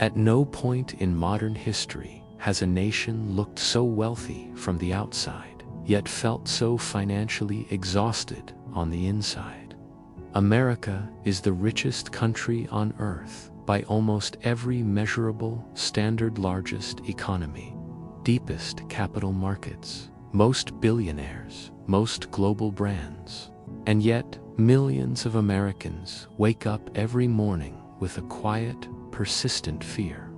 At no point in modern history has a nation looked so wealthy from the outside, yet felt so financially exhausted on the inside. America is the richest country on earth by almost every measurable standard, largest economy, deepest capital markets, most billionaires, most global brands. And yet, millions of Americans wake up every morning with a quiet, persistent fear.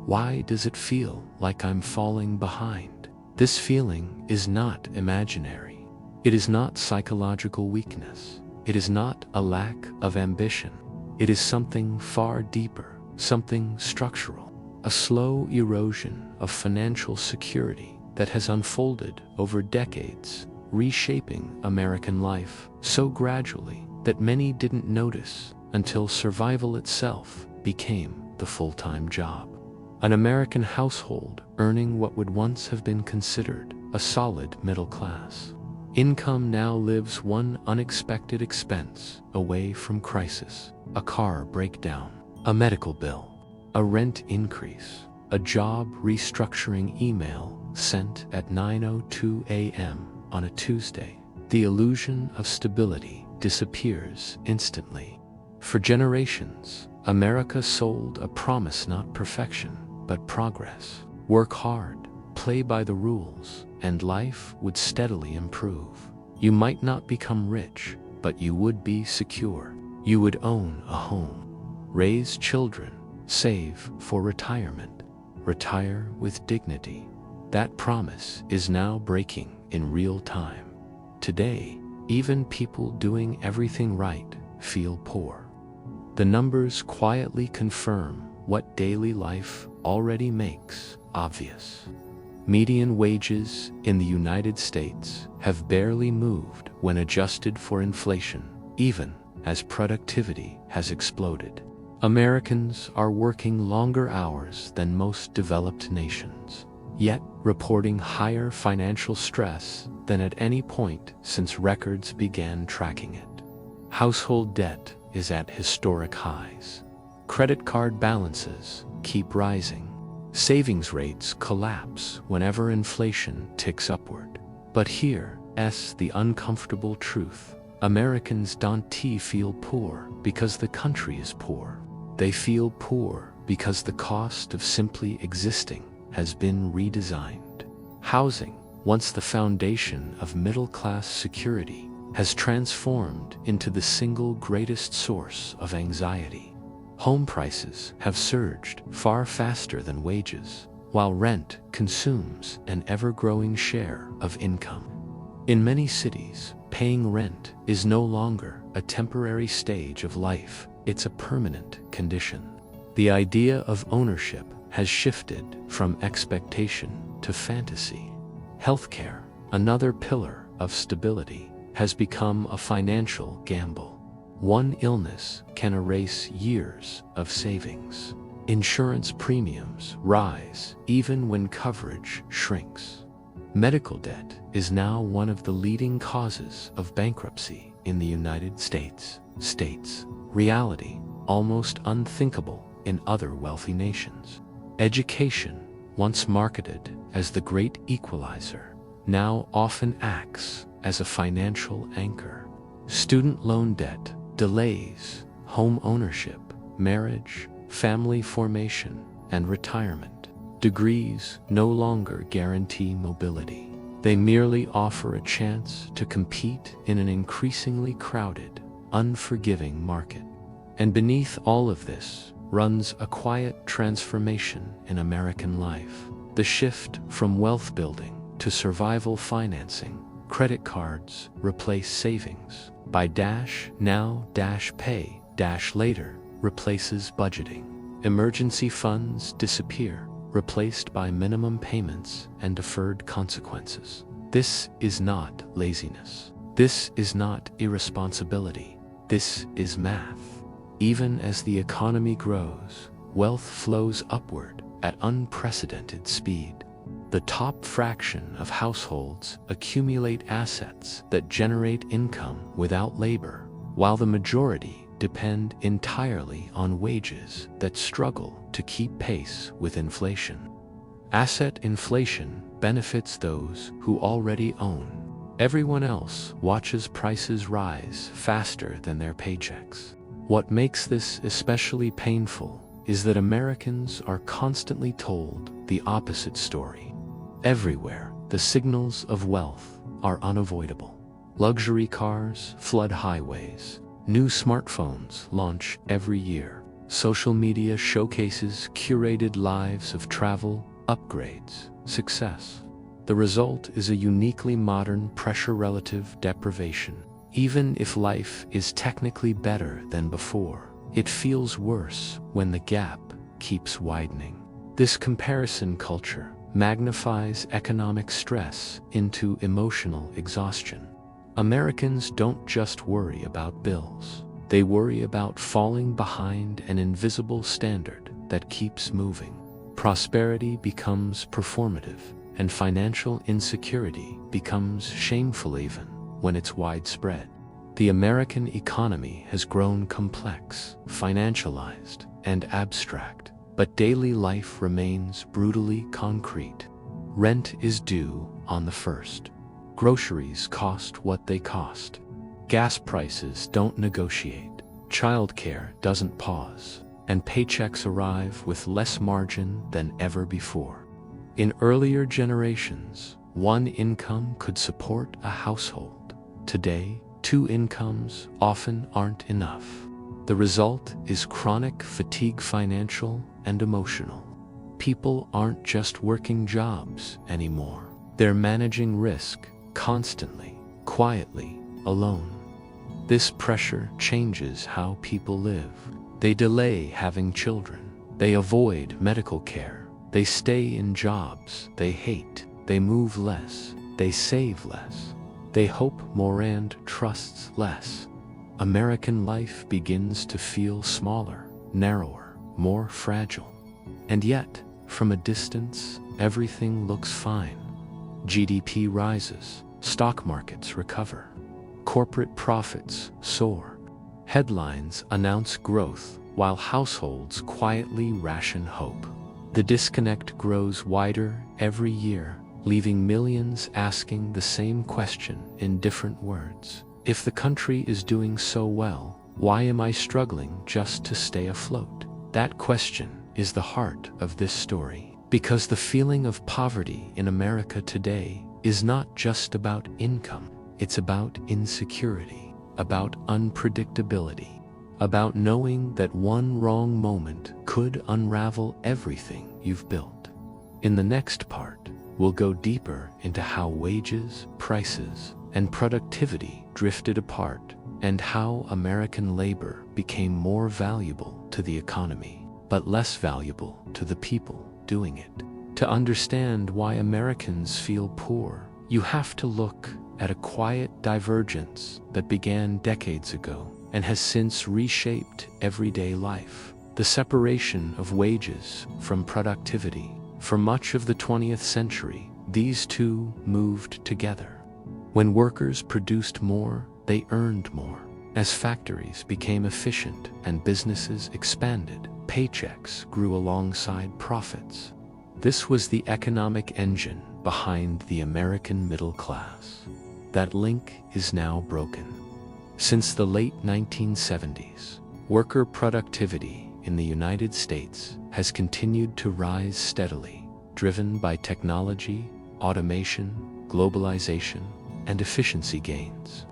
Why does it feel like I'm falling behind? This feeling is not imaginary. It is not psychological weakness. It is not a lack of ambition. It is something far deeper, something structural, a slow erosion of financial security that has unfolded over decades, reshaping American life so gradually that many didn't notice until survival itself became the full-time job. An American household earning what would once have been considered a solid middle class income now lives one unexpected expense away from crisis: a car breakdown, a medical bill, a rent increase, a job restructuring email sent at 9:02 a.m. on a Tuesday. The illusion of stability disappears instantly. For generations, America sold a promise, not perfection, but progress. Work hard, play by the rules, and life would steadily improve. You might not become rich, but you would be secure. You would own a home, raise children, save for retirement, retire with dignity. That promise is now breaking in real time. Today, even people doing everything right feel poor. The numbers quietly confirm what daily life already makes obvious. Median wages in the United States have barely moved when adjusted for inflation, even as productivity has exploded. Americans are working longer hours than most developed nations, yet reporting higher financial stress than at any point since records began tracking it. Household debt is at historic highs. Credit card balances keep rising. Savings rates collapse whenever inflation ticks upward. But here's the uncomfortable truth. Americans don't feel poor because the country is poor. They feel poor because the cost of simply existing has been redesigned. Housing, once the foundation of middle-class security, has transformed into the single greatest source of anxiety. Home prices have surged far faster than wages, while rent consumes an ever-growing share of income. In many cities, paying rent is no longer a temporary stage of life, it's a permanent condition. The idea of ownership has shifted from expectation to fantasy. Healthcare, another pillar of stability, has become a financial gamble. One illness can erase years of savings. Insurance premiums rise even when coverage shrinks. Medical debt is now one of the leading causes of bankruptcy in the United States. Reality almost unthinkable in other wealthy nations. Education, once marketed as the great equalizer, now often acts as a financial anchor. Student loan debt delays home ownership, marriage, family formation, and retirement. Degrees no longer guarantee mobility. They merely offer a chance to compete in an increasingly crowded, unforgiving market. And beneath all of this runs a quiet transformation in American life. The shift from wealth building to survival financing. Credit cards replace savings. Buy now, pay later replaces budgeting. Emergency funds disappear, replaced by minimum payments and deferred consequences. This is not laziness. This is not irresponsibility. This is math. Even as the economy grows, wealth flows upward at unprecedented speed. The top fraction of households accumulate assets that generate income without labor, while the majority depend entirely on wages that struggle to keep pace with inflation. Asset inflation benefits those who already own. Everyone else watches prices rise faster than their paychecks. What makes this especially painful is that Americans are constantly told the opposite story. Everywhere, the signals of wealth are unavoidable. Luxury cars flood highways. New smartphones launch every year. Social media showcases curated lives of travel, upgrades, success. The result is a uniquely modern pressure-relative deprivation. Even if life is technically better than before, it feels worse when the gap keeps widening. This comparison culture magnifies economic stress into emotional exhaustion. Americans don't just worry about bills. They worry about falling behind an invisible standard that keeps moving. Prosperity becomes performative, and financial insecurity becomes shameful even when it's widespread. The American economy has grown complex, financialized, and abstract, but daily life remains brutally concrete. Rent is due on the 1st. Groceries cost what they cost. Gas prices don't negotiate. Childcare doesn't pause. And paychecks arrive with less margin than ever before. In earlier generations, one income could support a household. Today, 2 incomes often aren't enough. The result is chronic fatigue, financial and emotional. People aren't just working jobs anymore. They're managing risk constantly, quietly, alone. This pressure changes how people live. They delay having children. They avoid medical care. They stay in jobs they hate. They move less. They save less. They hope more and trusts less. American life begins to feel smaller, narrower, more fragile. And yet, from a distance, everything looks fine. GDP rises. Stock markets recover. Corporate profits soar. Headlines announce growth, while households quietly ration hope. The disconnect grows wider every year, leaving millions asking the same question in different words. If the country is doing so well, why am I struggling just to stay afloat? That question is the heart of this story, because the feeling of poverty in America today is not just about income, it's about insecurity, about unpredictability, about knowing that one wrong moment could unravel everything you've built. In the next part, we'll go deeper into how wages, prices, and productivity drifted apart, and how American labor became more valuable to the economy, but less valuable to the people doing it. To understand why Americans feel poor, you have to look at a quiet divergence that began decades ago and has since reshaped everyday life. The separation of wages from productivity. For much of the 20th century, these two moved together. When workers produced more, they earned more. As factories became efficient and businesses expanded, paychecks grew alongside profits. This was the economic engine behind the American middle class. That link is now broken. Since the late 1970s, worker productivity in the United States has continued to rise steadily, driven by technology, automation, globalization, and efficiency gains.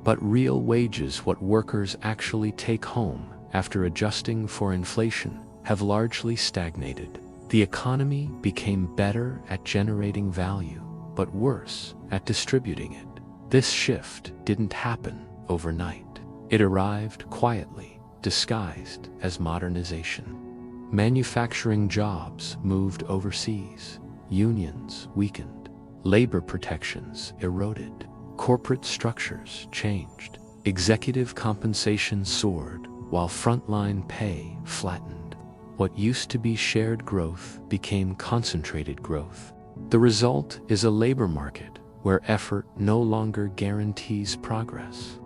But real wages, what workers actually take home after adjusting for inflation, have largely stagnated. The economy became better at generating value, but worse at distributing it. This shift didn't happen overnight. It arrived quietly, disguised as modernization. Manufacturing jobs moved overseas. Unions weakened. Labor protections eroded. Corporate structures changed. Executive compensation soared, while frontline pay flattened. What used to be shared growth became concentrated growth. The result is a labor market where effort no longer guarantees progress.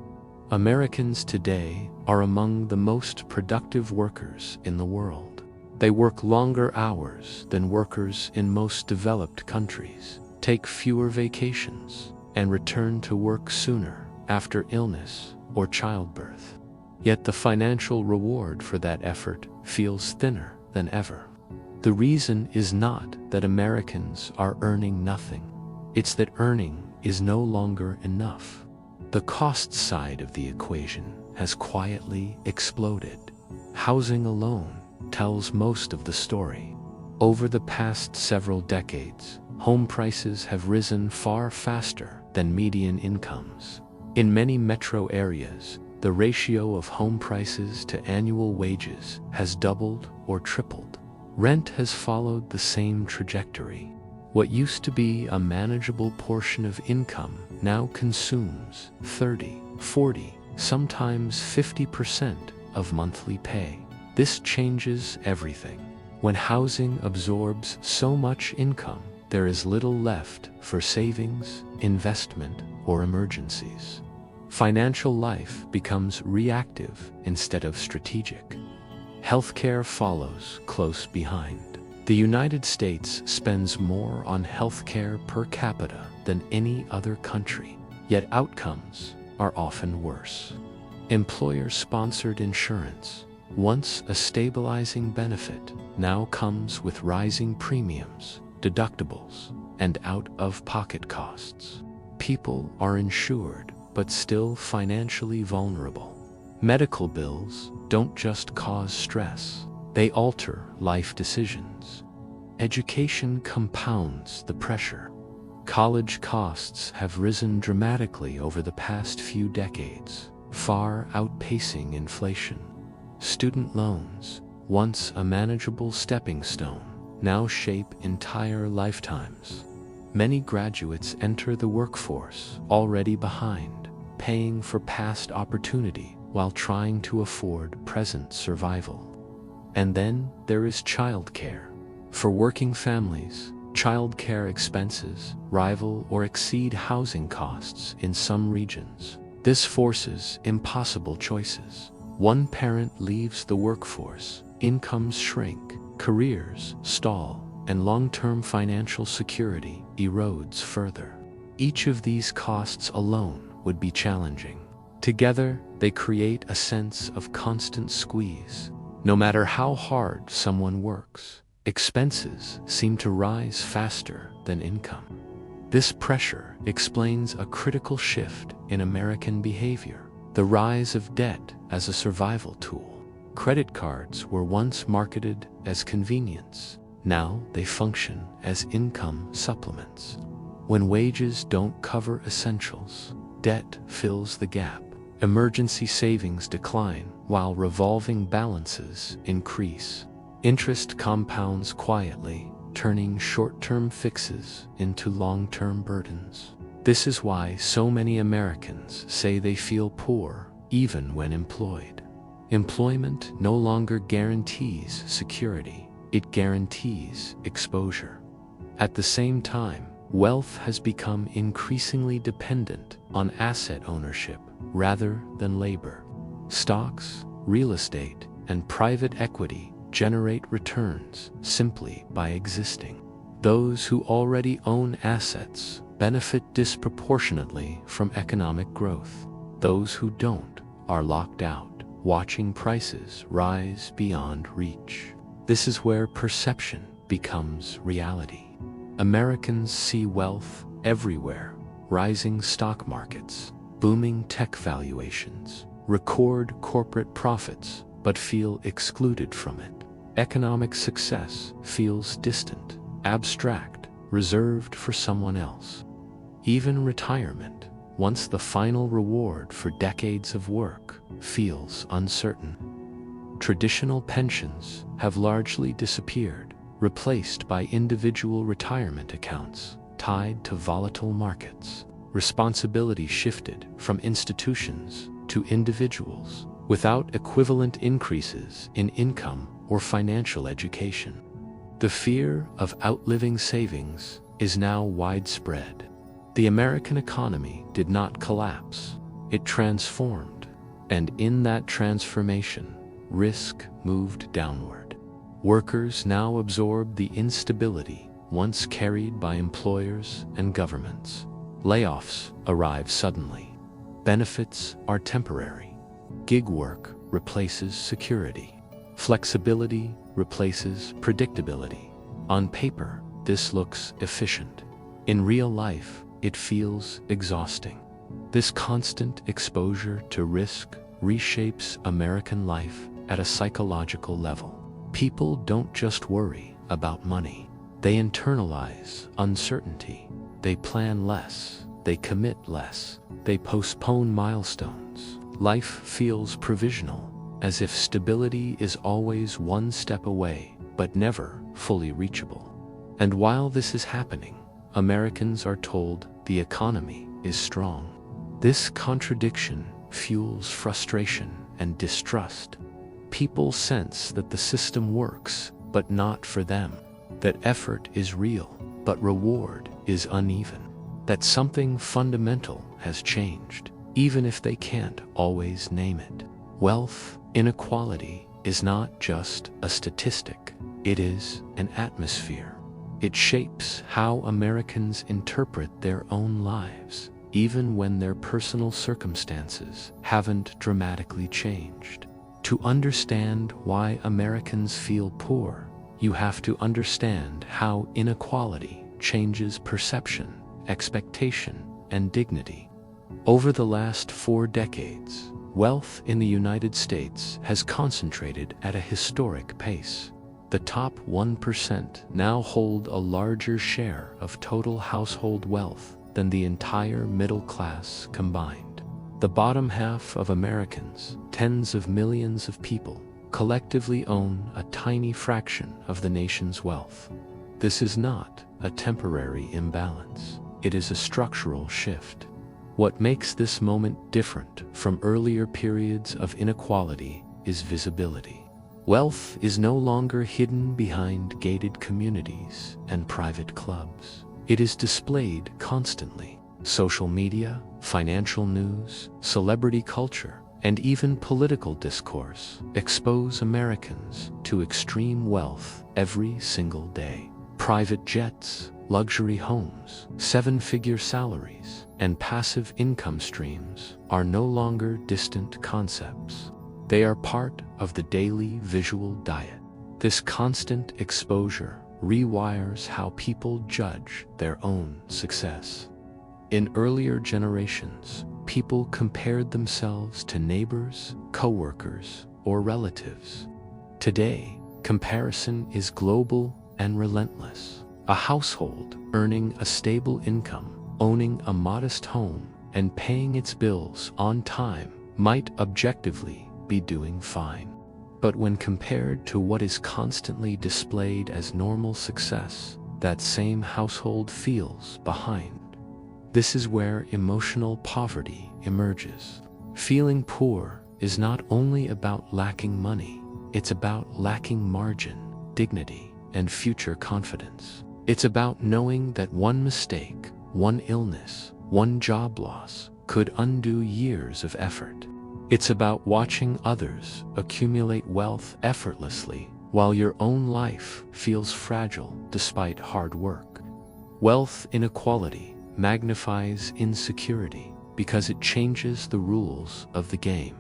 Americans today are among the most productive workers in the world. They work longer hours than workers in most developed countries, take fewer vacations, and return to work sooner after illness or childbirth. Yet the financial reward for that effort feels thinner than ever. The reason is not that Americans are earning nothing. It's that earning is no longer enough. The cost side of the equation has quietly exploded. Housing alone tells most of the story. Over the past several decades, home prices have risen far faster than median incomes. In many metro areas, the ratio of home prices to annual wages has doubled or tripled. Rent has followed the same trajectory. What used to be a manageable portion of income now consumes 30, 40, sometimes 50% of monthly pay. This changes everything. When housing absorbs so much income, there is little left for savings, investment, or emergencies. Financial life becomes reactive instead of strategic. Healthcare follows close behind. The United States spends more on healthcare per capita than any other country, yet outcomes are often worse. Employer-sponsored insurance, once a stabilizing benefit, now comes with rising premiums, deductibles, and out-of-pocket costs. People are insured, but still financially vulnerable. Medical bills don't just cause stress, they alter life decisions. Education compounds the pressure. College costs have risen dramatically over the past few decades, far outpacing inflation. Student loans, once a manageable stepping stone, now shape entire lifetimes. Many graduates enter the workforce already behind, paying for past opportunity while trying to afford present survival. And then there is childcare. For working families, childcare expenses rival or exceed housing costs in some regions. This forces impossible choices. One parent leaves the workforce, incomes shrink, careers stall, and long-term financial security erodes further. Each of these costs alone would be challenging. Together, they create a sense of constant squeeze. No matter how hard someone works, expenses seem to rise faster than income. This pressure explains a critical shift in American behavior, the rise of debt as a survival tool. Credit cards were once marketed as convenience. Now they function as income supplements. When wages don't cover essentials, debt fills the gap. Emergency savings decline while revolving balances increase. Interest compounds quietly, turning short-term fixes into long-term burdens. This is why so many Americans say they feel poor even when employed. Employment no longer guarantees security, it guarantees exposure. At the same time, wealth has become increasingly dependent on asset ownership rather than labor. Stocks, real estate, and private equity generate returns simply by existing. Those who already own assets benefit disproportionately from economic growth. Those who don't are locked out, watching prices rise beyond reach. This is where perception becomes reality. Americans see wealth everywhere: rising stock markets, booming tech valuations, record corporate profits, but feel excluded from it. Economic success feels distant, abstract, reserved for someone else. Even retirement, once the final reward for decades of work, feels uncertain. Traditional pensions have largely disappeared, replaced by individual retirement accounts tied to volatile markets. Responsibility shifted from institutions to individuals without equivalent increases in income or financial education. The fear of outliving savings is now widespread. The American economy did not collapse. it transformed. And in that transformation, risk moved downward. Workers now absorbed the instability once carried by employers and governments. Layoffs arrive suddenly. Benefits are temporary. Gig work replaces security. Flexibility replaces predictability. On paper, this looks efficient. In real life, it feels exhausting. This constant exposure to risk reshapes American life at a psychological level. People don't just worry about money. They internalize uncertainty. They plan less. They commit less. They postpone milestones. Life feels provisional, as if stability is always one step away, but never fully reachable. And while this is happening, Americans are told the economy is strong. This contradiction fuels frustration and distrust. People sense that the system works, but not for them. That effort is real, but reward is uneven. That something fundamental has changed, even if they can't always name it. Wealth inequality is not just a statistic. It is an atmosphere. It shapes how Americans interpret their own lives, even when their personal circumstances haven't dramatically changed. To understand why Americans feel poor, you have to understand how inequality changes perception, expectation, and dignity. Over the last 4 decades, wealth in the United States has concentrated at a historic pace. The top 1% now hold a larger share of total household wealth than the entire middle class combined. The bottom half of Americans, tens of millions of people, collectively own a tiny fraction of the nation's wealth. This is not a temporary imbalance. It is a structural shift. What makes this moment different from earlier periods of inequality is visibility. Wealth is no longer hidden behind gated communities and private clubs. It is displayed constantly. Social media, financial news, celebrity culture, and even political discourse expose Americans to extreme wealth every single day. Private jets, luxury homes, 7-figure salaries, and passive income streams are no longer distant concepts. They are part of the daily visual diet. This constant exposure rewires how people judge their own success. In earlier generations, people compared themselves to neighbors, coworkers, or relatives. Today, comparison is global and relentless. A household earning a stable income, owning a modest home, and paying its bills on time might objectively be doing fine. But when compared to what is constantly displayed as normal success, that same household feels behind. This is where emotional poverty emerges. Feeling poor is not only about lacking money, it's about lacking margin, dignity, and future confidence. It's about knowing that one mistake, one illness, one job loss could undo years of effort. It's about watching others accumulate wealth effortlessly while your own life feels fragile despite hard work. Wealth inequality magnifies insecurity because it changes the rules of the game.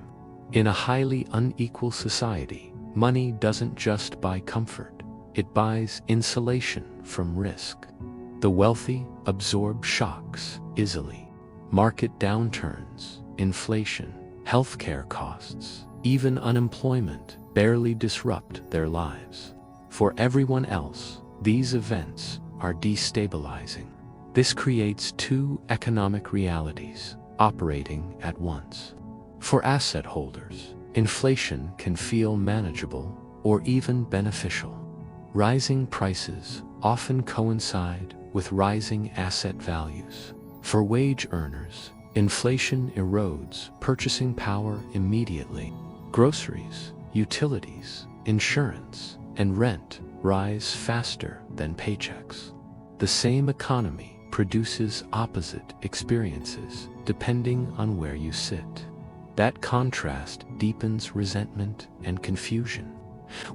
In a highly unequal society, money doesn't just buy comfort, it buys insulation from risk. The wealthy absorb shocks easily. Market downturns, inflation, healthcare costs, even unemployment barely disrupt their lives. For everyone else, these events are destabilizing. This creates 2 economic realities operating at once. For asset holders, inflation can feel manageable or even beneficial. Rising prices often coincide with rising asset values. For wage earners, inflation erodes purchasing power immediately. Groceries, utilities, insurance, and rent rise faster than paychecks. The same economy produces opposite experiences. depending on where you sit. That contrast deepens resentment and confusion.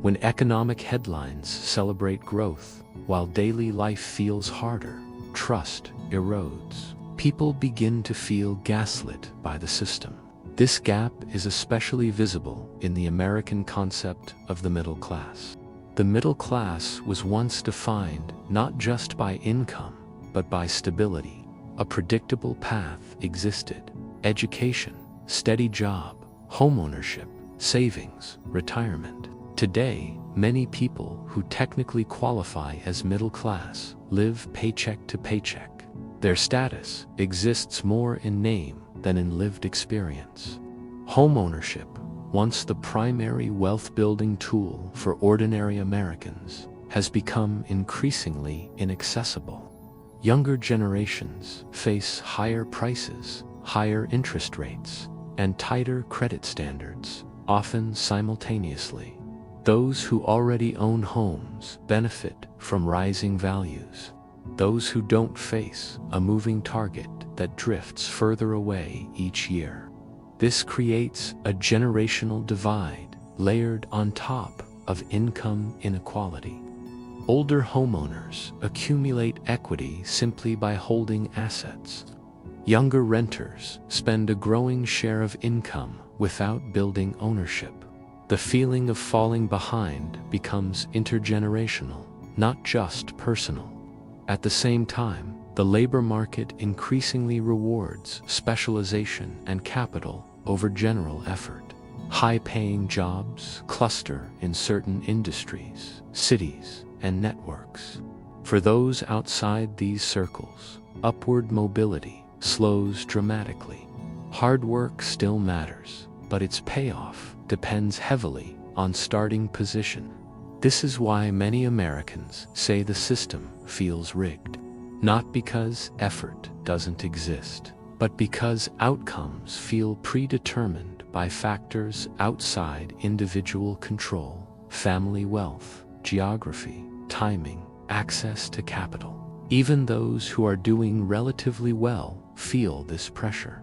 When economic headlines celebrate growth, while daily life feels harder, trust erodes. People begin to feel gaslit by the system. This gap is especially visible in the American concept of the middle class. The middle class was once defined not just by income, but by stability. A predictable path existed: education, steady job, homeownership, savings, retirement. Today, many people who technically qualify as middle class live paycheck to paycheck. Their status exists more in name than in lived experience. Homeownership, once the primary wealth-building tool for ordinary Americans, has become increasingly inaccessible. Younger generations face higher prices, higher interest rates, and tighter credit standards, often simultaneously. Those who already own homes benefit from rising values. Those who don't face a moving target that drifts further away each year. This creates a generational divide layered on top of income inequality. Older homeowners accumulate equity simply by holding assets. Younger renters spend a growing share of income without building ownership. The feeling of falling behind becomes intergenerational, not just personal. At the same time, the labor market increasingly rewards specialization and capital over general effort. High-paying jobs cluster in certain industries, cities, and networks. For those outside these circles, upward mobility slows dramatically. Hard work still matters, but its payoff depends heavily on starting position. This is why many Americans say the system feels rigged. Not because effort doesn't exist, but because outcomes feel predetermined by factors outside individual control: family wealth, geography, timing, access to capital. Even those who are doing relatively well feel this pressure.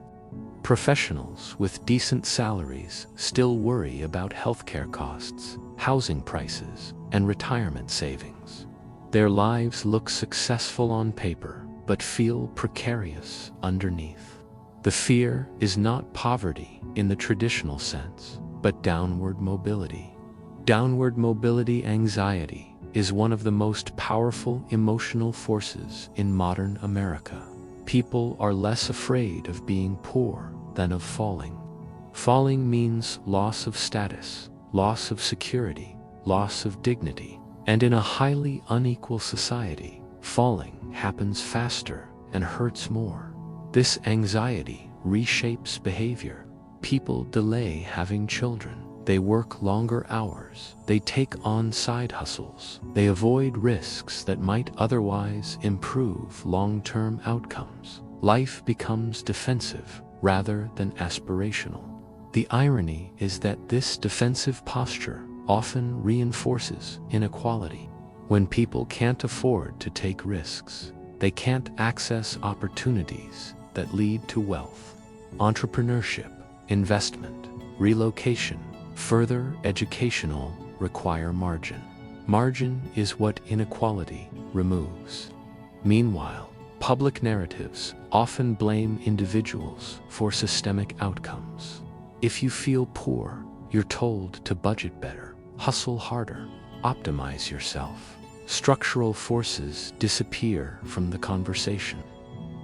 Professionals with decent salaries still worry about healthcare costs, housing prices, and retirement savings. Their lives look successful on paper, but feel precarious underneath. The fear is not poverty in the traditional sense, but downward mobility. Downward mobility anxiety is one of the most powerful emotional forces in modern America. People are less afraid of being poor than of falling. Falling means loss of status, loss of security, loss of dignity. And in a highly unequal society, falling happens faster and hurts more. This anxiety reshapes behavior. People delay having children. They work longer hours. They take on side hustles. They avoid risks that might otherwise improve long-term outcomes. Life becomes defensive rather than aspirational. The irony is that this defensive posture often reinforces inequality. When people can't afford to take risks, they can't access opportunities that lead to wealth. Entrepreneurship, investment, relocation, further educational require margin. Margin is what inequality removes. Meanwhile, public narratives often blame individuals for systemic outcomes. If you feel poor, you're told to budget better, hustle harder, optimize yourself. Structural forces disappear from the conversation.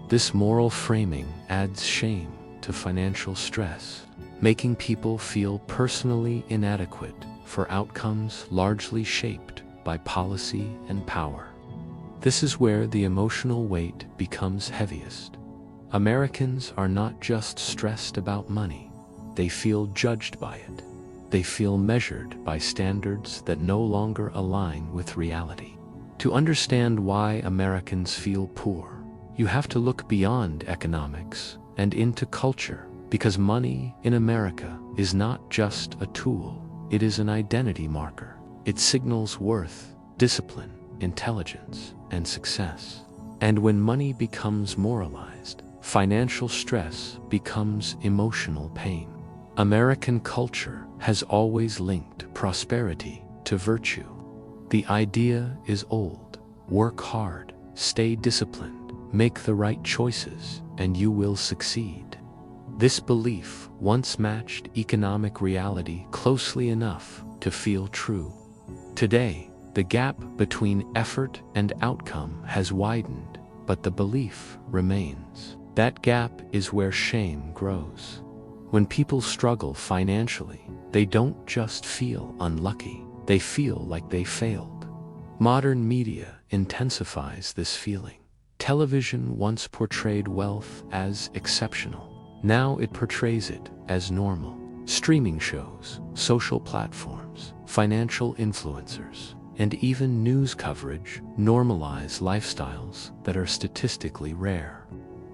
This moral framing adds shame to financial stress, making people feel personally inadequate for outcomes largely shaped by policy and power. This is where the emotional weight becomes heaviest. Americans are not just stressed about money, they feel judged by it. They feel measured by standards that no longer align with reality. To understand why Americans feel poor, you have to look beyond economics and into culture, because money in America is not just a tool, it is an identity marker. It signals worth, discipline, intelligence, and success. And when money becomes moralized, financial stress becomes emotional pain. American culture has always linked prosperity to virtue. The idea is old: work hard, stay disciplined, make the right choices, and you will succeed. This belief once matched economic reality closely enough to feel true. Today, the gap between effort and outcome has widened, but the belief remains. That gap is where shame grows. When people struggle financially, they don't just feel unlucky, they feel like they failed. Modern media intensifies this feeling. Television once portrayed wealth as exceptional. Now it portrays it as normal. Streaming shows, social platforms, financial influencers, and even news coverage normalize lifestyles that are statistically rare.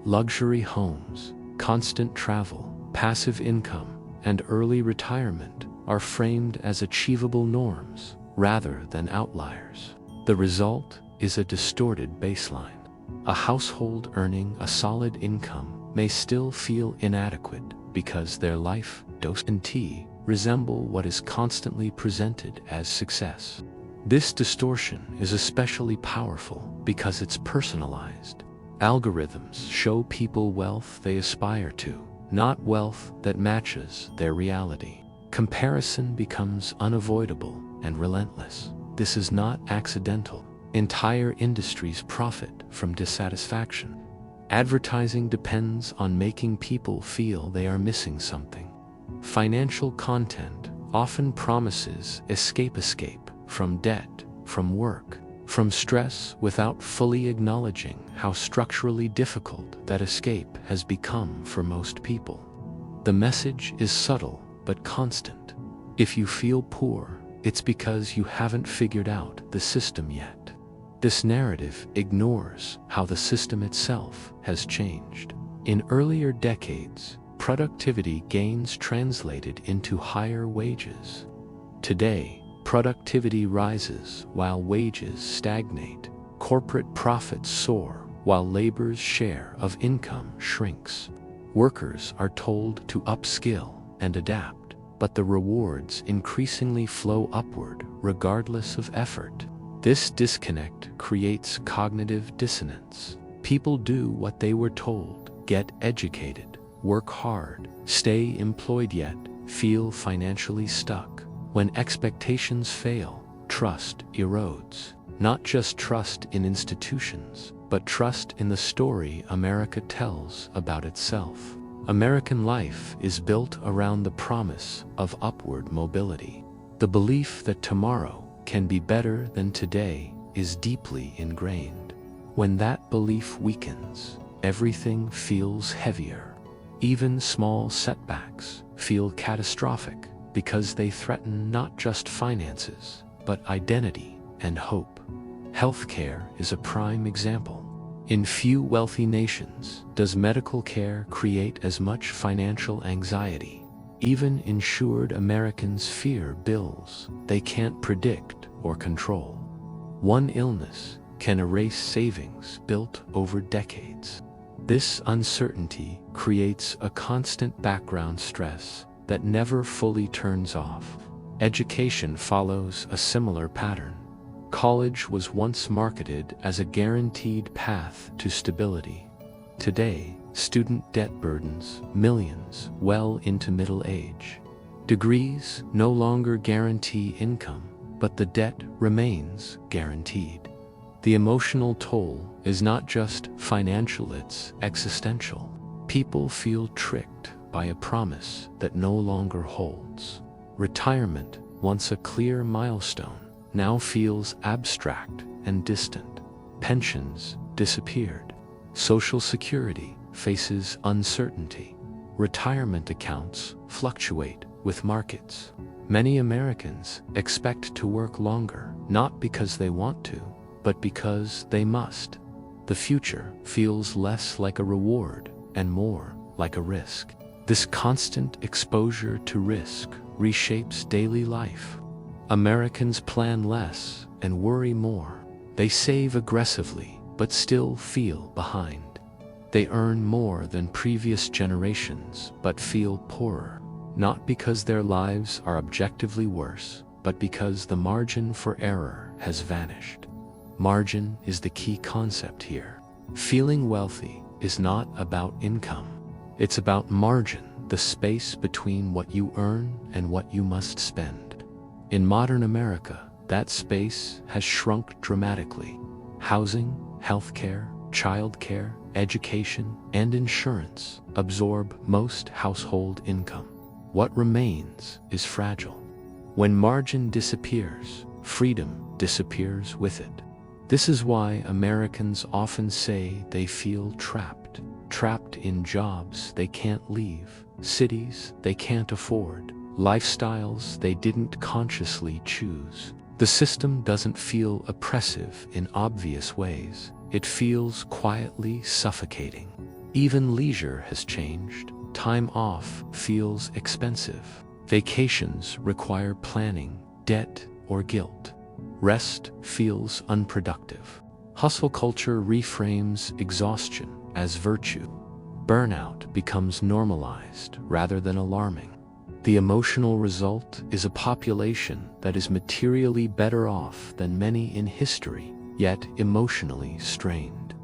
Luxury homes, constant travel, passive income, and early retirement are framed as achievable norms rather than outliers. The result is a distorted baseline. A household earning a solid income may still feel inadequate because their life and tea resemble what is constantly presented as success. This distortion is especially powerful because it's personalized. Algorithms show people wealth they aspire to, not wealth that matches their reality. Comparison becomes unavoidable and relentless. This is not accidental. Entire industries profit from dissatisfaction. Advertising depends on making people feel they are missing something. Financial content often promises escape from debt, from work, from stress, without fully acknowledging how structurally difficult that escape has become for most people. The message is subtle but constant. If you feel poor, it's because you haven't figured out the system yet. This narrative ignores how the system itself has changed. In earlier decades, productivity gains translated into higher wages. Today, productivity rises while wages stagnate. Corporate profits soar while labor's share of income shrinks. Workers are told to upskill and adapt, but the rewards increasingly flow upward regardless of effort. This disconnect creates cognitive dissonance. People do what they were told: get educated, work hard, stay employed, yet feel financially stuck. When expectations fail, trust erodes. Not just trust in institutions, but trust in the story America tells about itself. American life is built around the promise of upward mobility. The belief that tomorrow can be better than today is deeply ingrained. When that belief weakens, everything feels heavier. Even small setbacks feel catastrophic because they threaten not just finances, but identity and hope. Healthcare is a prime example. In few wealthy nations does medical care create as much financial anxiety. Even insured Americans fear bills they can't predict or control. One illness can erase savings built over decades. This uncertainty creates a constant background stress that never fully turns off. Education follows a similar pattern. College was once marketed as a guaranteed path to stability. Today, student debt burdens millions well into middle age. Degrees no longer guarantee income, but the debt remains guaranteed. The emotional toll is not just financial, it's existential. People feel tricked by a promise that no longer holds. Retirement, once a clear milestone, now feels abstract and distant. Pensions disappeared. Social Security faces uncertainty. Retirement accounts fluctuate with markets. Many Americans expect to work longer, not because they want to, but because they must. The future feels less like a reward and more like a risk. This constant exposure to risk reshapes daily life. Americans plan less and worry more. They save aggressively, but still feel behind. They earn more than previous generations but feel poorer, not because their lives are objectively worse, but because the margin for error has vanished. Margin is the key concept here. Feeling wealthy is not about income. It's about margin, the space between what you earn and what you must spend. In modern America, that space has shrunk dramatically. Housing, healthcare, childcare, education, and insurance absorb most household income. What remains is fragile. When margin disappears, freedom disappears with it. This is why Americans often say they feel trapped. Trapped in jobs they can't leave, cities they can't afford, lifestyles they didn't consciously choose. The system doesn't feel oppressive in obvious ways. It feels quietly suffocating. Even leisure has changed. Time off feels expensive. Vacations require planning, debt, or guilt. Rest feels unproductive. Hustle culture reframes exhaustion as virtue. Burnout becomes normalized rather than alarming. The emotional result is a population that is materially better off than many in history, yet emotionally strained.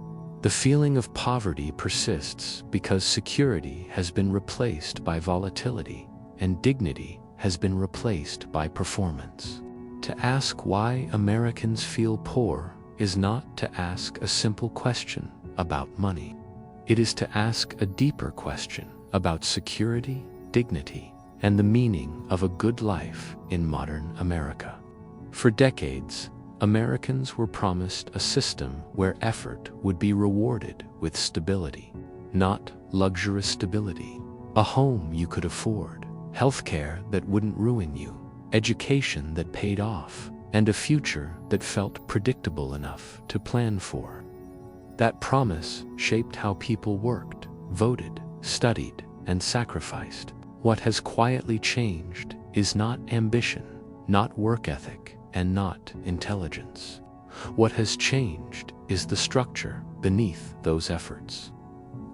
The feeling of poverty persists because security has been replaced by volatility, and dignity has been replaced by performance. To ask why Americans feel poor is not to ask a simple question about money. It is to ask a deeper question about security, dignity, and the meaning of a good life in modern America. For decades, Americans were promised a system where effort would be rewarded with stability, not luxurious stability. A home you could afford, healthcare that wouldn't ruin you, education that paid off, and a future that felt predictable enough to plan for. That promise shaped how people worked, voted, studied, and sacrificed. What has quietly changed is not ambition, not work ethic, and not intelligence. What has changed is the structure beneath those efforts.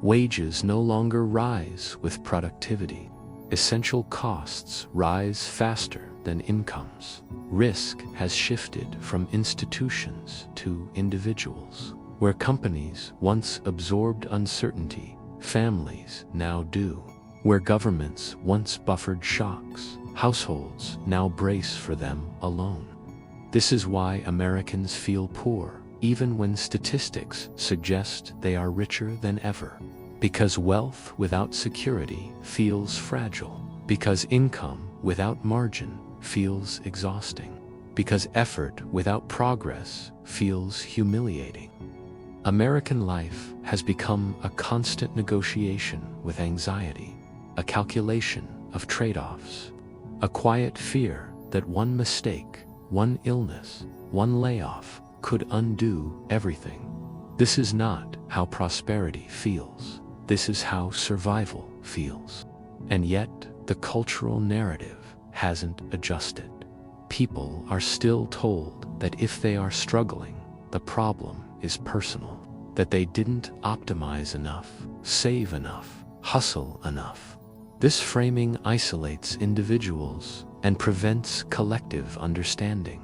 Wages no longer rise with productivity. Essential costs rise faster than incomes. Risk has shifted from institutions to individuals. Where companies once absorbed uncertainty, families now do. Where governments once buffered shocks, households now brace for them alone. This is why Americans feel poor, even when statistics suggest they are richer than ever. Because wealth without security feels fragile. Because income without margin feels exhausting. Because effort without progress feels humiliating. American life has become a constant negotiation with anxiety, a calculation of trade-offs, a quiet fear that one mistake, one illness, one layoff could undo everything. This is not how prosperity feels. This is how survival feels. And yet, the cultural narrative hasn't adjusted. People are still told that if they are struggling, the problem is personal, that they didn't optimize enough, save enough, hustle enough. This framing isolates individuals and prevents collective understanding.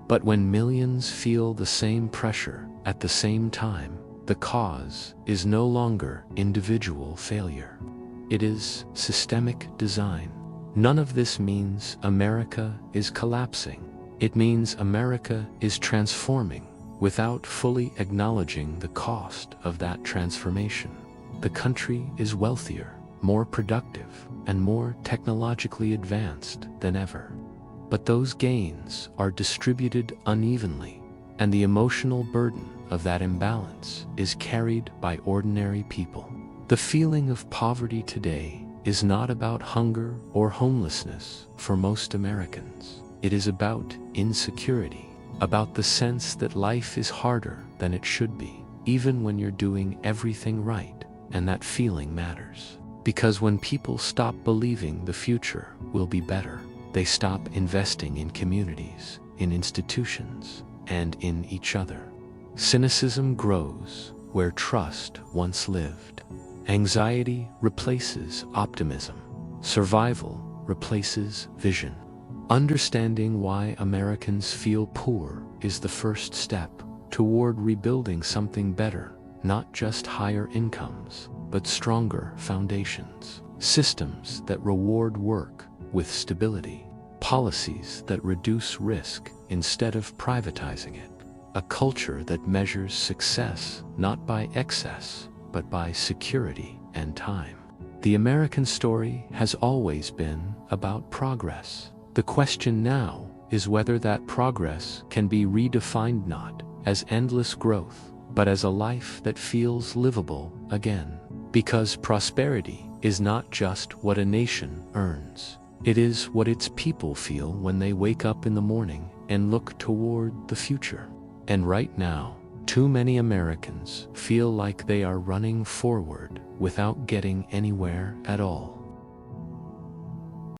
But when millions feel the same pressure at the same time, the cause is no longer individual failure. It is systemic design. None of this means America is collapsing. It means America is transforming without fully acknowledging the cost of that transformation. The country is wealthier, more productive, and more technologically advanced than ever. But those gains are distributed unevenly, and the emotional burden of that imbalance is carried by ordinary people. The feeling of poverty today is not about hunger or homelessness for most Americans. It is about insecurity, about the sense that life is harder than it should be, even when you're doing everything right, and that feeling matters. Because when people stop believing the future will be better, they stop investing in communities, in institutions, and in each other. Cynicism grows where trust once lived. Anxiety replaces optimism. Survival replaces vision. Understanding why Americans feel poor is the first step toward rebuilding something better, not just higher incomes, but stronger foundations. Systems that reward work with stability. Policies that reduce risk instead of privatizing it. A culture that measures success not by excess, but by security and time. The American story has always been about progress. The question now is whether that progress can be redefined not as endless growth, but as a life that feels livable again. Because prosperity is not just what a nation earns. It is what its people feel when they wake up in the morning and look toward the future. And right now, too many Americans feel like they are running forward without getting anywhere at all.